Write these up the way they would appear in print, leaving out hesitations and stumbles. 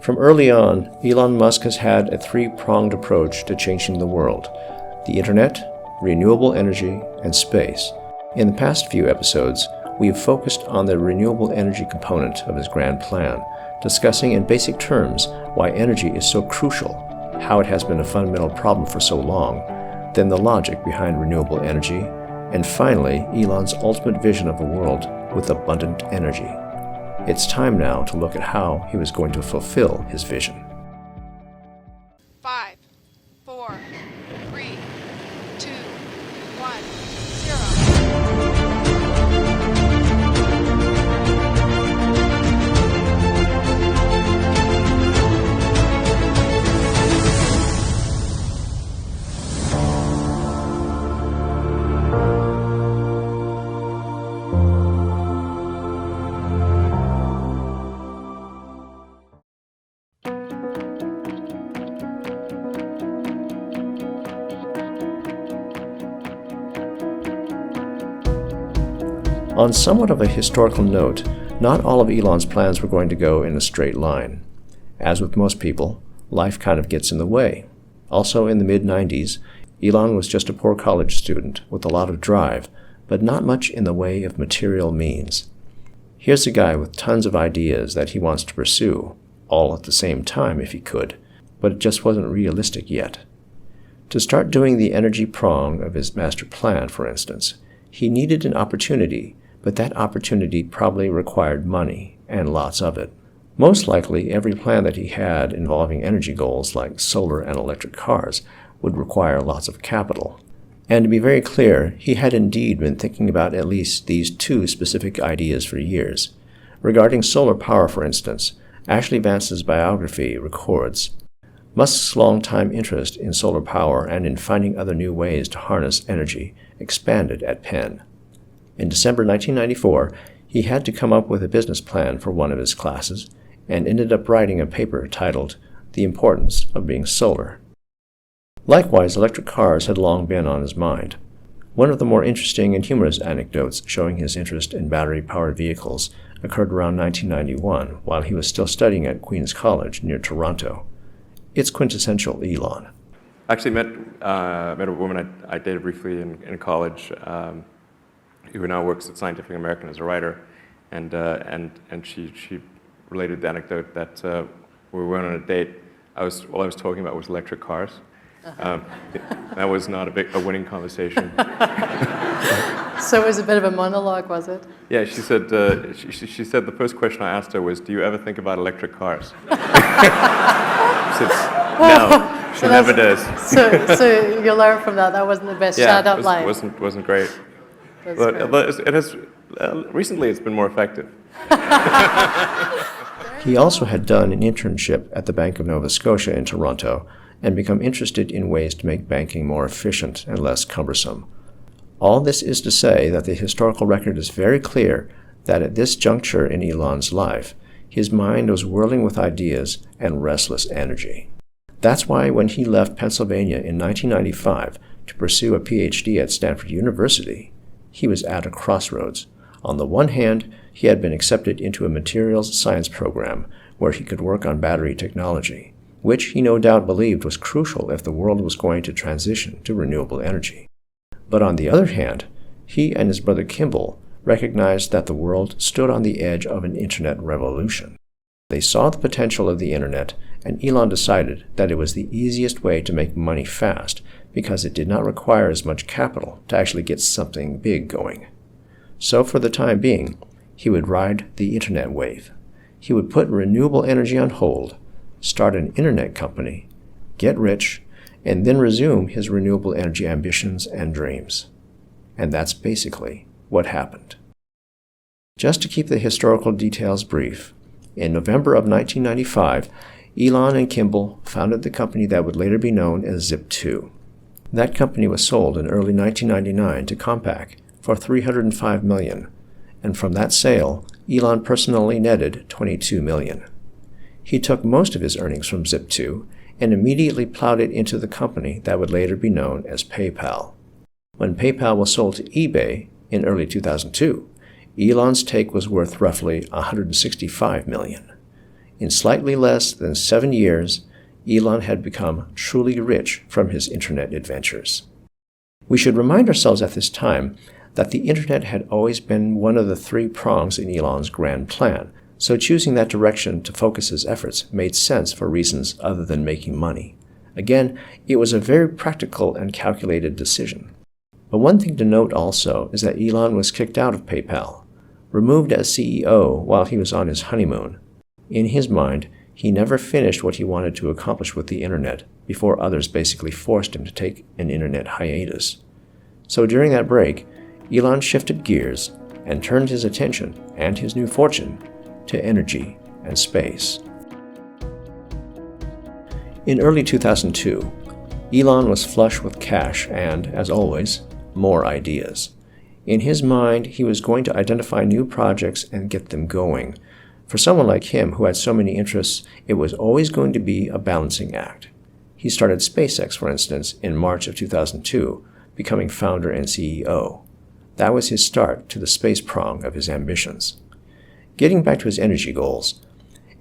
From early on, Elon Musk has had a three-pronged approach to changing the world: the internet, renewable energy, and space. In the past few episodes, we have focused on the renewable energy component of his grand plan, discussing in basic terms why energy is so crucial, how it has been a fundamental problem for so long, then the logic behind renewable energy, and finally, Elon's ultimate vision of a world with abundant energy. It's time now to look at how he was going to fulfill his vision. 5, 4, 3, 2, 1, 0. On somewhat of a historical note, not all of Elon's plans were going to go in a straight line. As with most people, life kind of gets in the way. Also in the mid-90s, Elon was just a poor college student with a lot of drive, but not much in the way of material means. Here's a guy with tons of ideas that he wants to pursue, all at the same time if he could, but it just wasn't realistic yet. To start doing the energy prong of his master plan, for instance, he needed an opportunity, but that opportunity probably required money, and lots of it. Most likely, every plan that he had involving energy goals like solar and electric cars would require lots of capital. And to be very clear, he had indeed been thinking about at least these two specific ideas for years. Regarding solar power, for instance, Ashley Vance's biography records, Musk's long-time interest in solar power and in finding other new ways to harness energy expanded at Penn. In December 1994, he had to come up with a business plan for one of his classes and ended up writing a paper titled The Importance of Being Solar. Likewise, electric cars had long been on his mind. One of the more interesting and humorous anecdotes showing his interest in battery-powered vehicles occurred around 1991 while he was still studying at Queen's College near Toronto. It's quintessential Elon. I actually met a woman I dated briefly in college who now works at Scientific American as a writer, and she related the anecdote that we went on a date. All I was talking about was electric cars. That was not a winning conversation. So it was a bit of a monologue, was it? Yeah, she said she said the first question I asked her was, "Do you ever think about electric cars?" She said, "No." She never does. So you learn from that. That wasn't the best shout-out line. Wasn't great. But it has recently it's been more effective. He also had done an internship at the Bank of Nova Scotia in Toronto and become interested in ways to make banking more efficient and less cumbersome. All this is to say that the historical record is very clear that at this juncture in Elon's life, his mind was whirling with ideas and restless energy. That's why when he left Pennsylvania in 1995 to pursue a PhD at Stanford University, he was at a crossroads. On the one hand, he had been accepted into a materials science program where he could work on battery technology, which he no doubt believed was crucial if the world was going to transition to renewable energy. But on the other hand, he and his brother Kimball recognized that the world stood on the edge of an internet revolution. They saw the potential of the internet, and Elon decided that it was the easiest way to make money fast because it did not require as much capital to actually get something big going. So for the time being, he would ride the internet wave. He would put renewable energy on hold, start an internet company, get rich, and then resume his renewable energy ambitions and dreams. And that's basically what happened. Just to keep the historical details brief, in November of 1995, Elon and Kimball founded the company that would later be known as Zip2. That company was sold in early 1999 to Compaq for $305 million, and from that sale, Elon personally netted $22 million. He took most of his earnings from Zip2 and immediately plowed it into the company that would later be known as PayPal. When PayPal was sold to eBay in early 2002, Elon's take was worth roughly $165 million. In slightly less than 7 years, Elon had become truly rich from his internet adventures. We should remind ourselves at this time that the internet had always been one of the 3 prongs in Elon's grand plan, so choosing that direction to focus his efforts made sense for reasons other than making money. Again, it was a very practical and calculated decision. But one thing to note also is that Elon was kicked out of PayPal, removed as CEO while he was on his honeymoon. In his mind, he never finished what he wanted to accomplish with the internet before others basically forced him to take an internet hiatus. So during that break, Elon shifted gears and turned his attention and his new fortune to energy and space. In early 2002, Elon was flush with cash and, as always, more ideas. In his mind, he was going to identify new projects and get them going. For someone like him who had so many interests, it was always going to be a balancing act. He started SpaceX, for instance, in March of 2002, becoming founder and CEO. That was his start to the space prong of his ambitions. Getting back to his energy goals,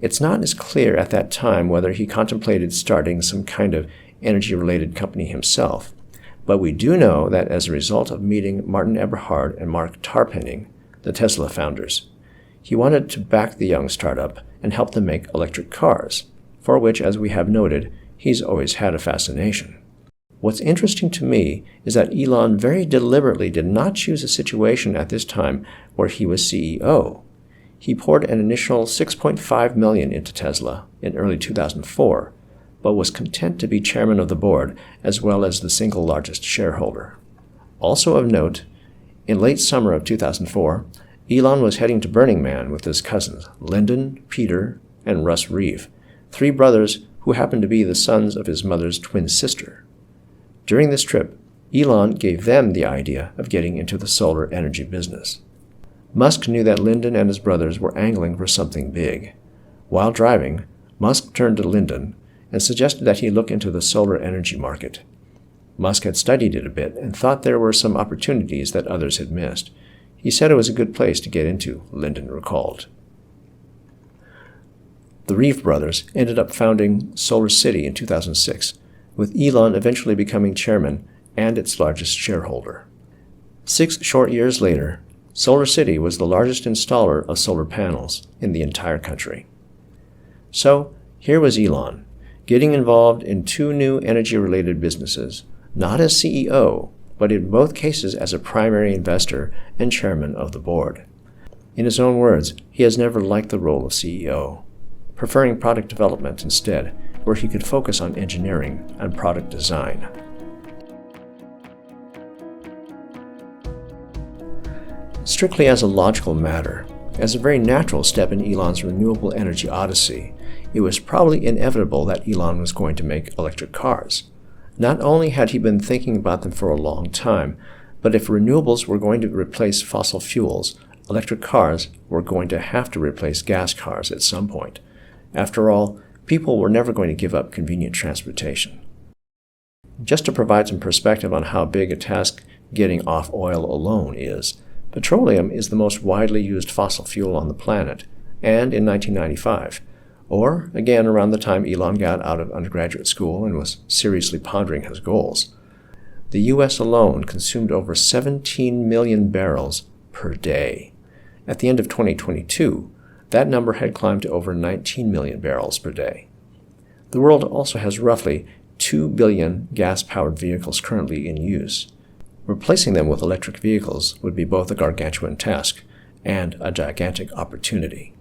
it's not as clear at that time whether he contemplated starting some kind of energy-related company himself, but we do know that as a result of meeting Martin Eberhard and Mark Tarpenning, the Tesla founders, he wanted to back the young startup and help them make electric cars, for which, as we have noted, he's always had a fascination. What's interesting to me is that Elon very deliberately did not choose a situation at this time where he was CEO. He poured an initial $6.5 million into Tesla in early 2004, but was content to be chairman of the board as well as the single largest shareholder. Also of note, in late summer of 2004, Elon was heading to Burning Man with his cousins, Lyndon, Peter, and Russ Reeve, 3 brothers who happened to be the sons of his mother's twin sister. During this trip, Elon gave them the idea of getting into the solar energy business. Musk knew that Lyndon and his brothers were angling for something big. While driving, Musk turned to Lyndon and suggested that he look into the solar energy market. Musk had studied it a bit and thought there were some opportunities that others had missed. He said it was a good place to get into, Lyndon recalled. The Reeve brothers ended up founding Solar City in 2006, with Elon eventually becoming chairman and its largest shareholder. 6 short years later, Solar City was the largest installer of solar panels in the entire country. So, here was Elon, getting involved in 2 new energy-related businesses, not as CEO, but in both cases as a primary investor and chairman of the board. In his own words, he has never liked the role of CEO, preferring product development instead, where he could focus on engineering and product design. Strictly as a logical matter, as a very natural step in Elon's renewable energy odyssey, it was probably inevitable that Elon was going to make electric cars. Not only had he been thinking about them for a long time, but if renewables were going to replace fossil fuels, electric cars were going to have to replace gas cars at some point. After all, people were never going to give up convenient transportation. Just to provide some perspective on how big a task getting off oil alone is, petroleum is the most widely used fossil fuel on the planet, and in 1995, or again around the time Elon got out of undergraduate school and was seriously pondering his goals, the U.S. alone consumed over 17 million barrels per day. At the end of 2022, that number had climbed to over 19 million barrels per day. The world also has roughly 2 billion gas-powered vehicles currently in use. Replacing them with electric vehicles would be both a gargantuan task and a gigantic opportunity.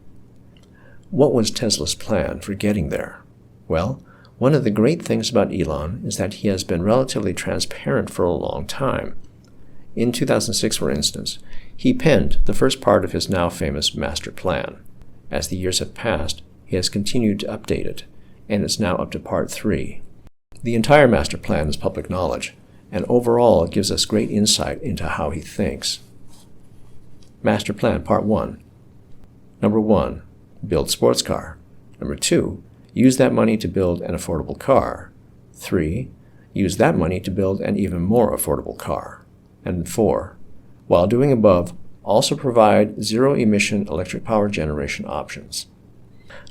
What was Tesla's plan for getting there? Well, one of the great things about Elon is that he has been relatively transparent for a long time. In 2006, for instance, he penned the first part of his now famous master plan. As the years have passed, he has continued to update it, and it's now up to part 3. The entire master plan is public knowledge, and overall it gives us great insight into how he thinks. Master Plan Part 1. Number 1. Build sports car. Number 2. Use that money to build an affordable car. 3. Use that money to build an even more affordable car. And 4. While doing above, also provide zero-emission electric power generation options.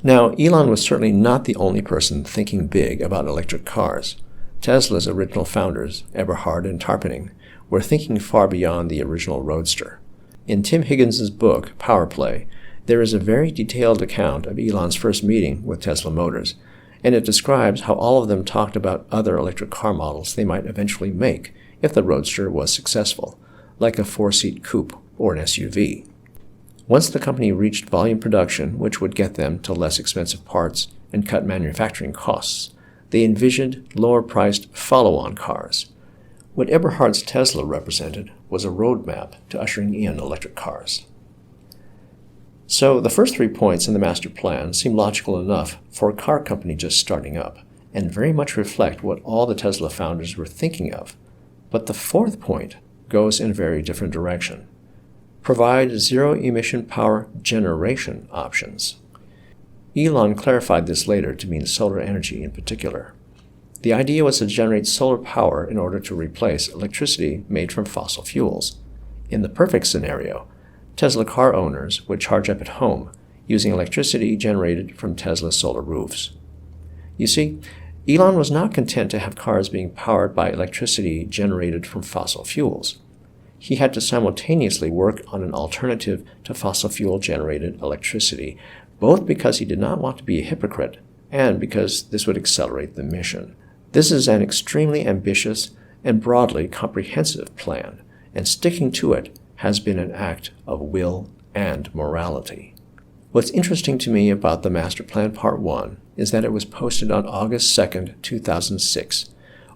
Now, Elon was certainly not the only person thinking big about electric cars. Tesla's original founders, Eberhard and Tarpenning, were thinking far beyond the original Roadster. In Tim Higgins's book, Power Play, there is a very detailed account of Elon's first meeting with Tesla Motors, and it describes how all of them talked about other electric car models they might eventually make if the Roadster was successful, like a 4-seat coupe or an SUV. Once the company reached volume production, which would get them to less expensive parts and cut manufacturing costs, they envisioned lower-priced follow-on cars. What Eberhard's Tesla represented was a roadmap to ushering in electric cars. So the first 3 points in the master plan seem logical enough for a car company just starting up, and very much reflect what all the Tesla founders were thinking of. But the 4th point goes in a very different direction. Provide zero-emission power generation options. Elon clarified this later to mean solar energy in particular. The idea was to generate solar power in order to replace electricity made from fossil fuels. In the perfect scenario, Tesla car owners would charge up at home using electricity generated from Tesla solar roofs. You see, Elon was not content to have cars being powered by electricity generated from fossil fuels. He had to simultaneously work on an alternative to fossil fuel-generated electricity, both because he did not want to be a hypocrite and because this would accelerate the mission. This is an extremely ambitious and broadly comprehensive plan, and sticking to it has been an act of will and morality. What's interesting to me about the Master Plan Part 1 is that it was posted on August 2nd, 2006,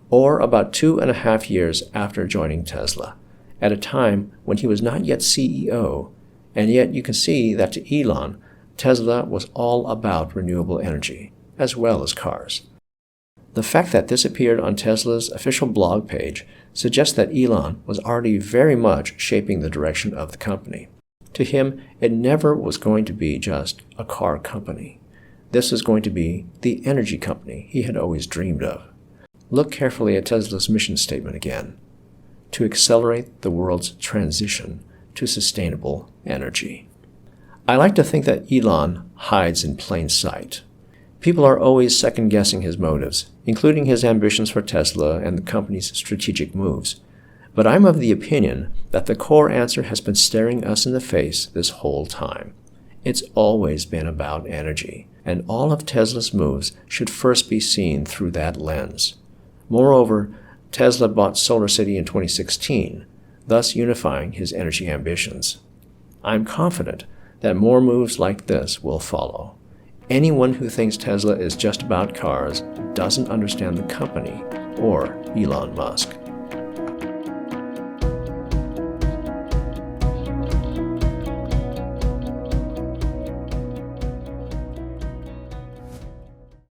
or about 2.5 years after joining Tesla, at a time when he was not yet CEO, and yet you can see that to Elon, Tesla was all about renewable energy, as well as cars. The fact that this appeared on Tesla's official blog page suggests that Elon was already very much shaping the direction of the company. To him, it never was going to be just a car company. This was going to be the energy company he had always dreamed of. Look carefully at Tesla's mission statement again: to accelerate the world's transition to sustainable energy. I like to think that Elon hides in plain sight. People are always second-guessing his motives, including his ambitions for Tesla and the company's strategic moves. But I'm of the opinion that the core answer has been staring us in the face this whole time. It's always been about energy, and all of Tesla's moves should first be seen through that lens. Moreover, Tesla bought SolarCity in 2016, thus unifying his energy ambitions. I'm confident that more moves like this will follow. Anyone who thinks Tesla is just about cars doesn't understand the company or Elon Musk.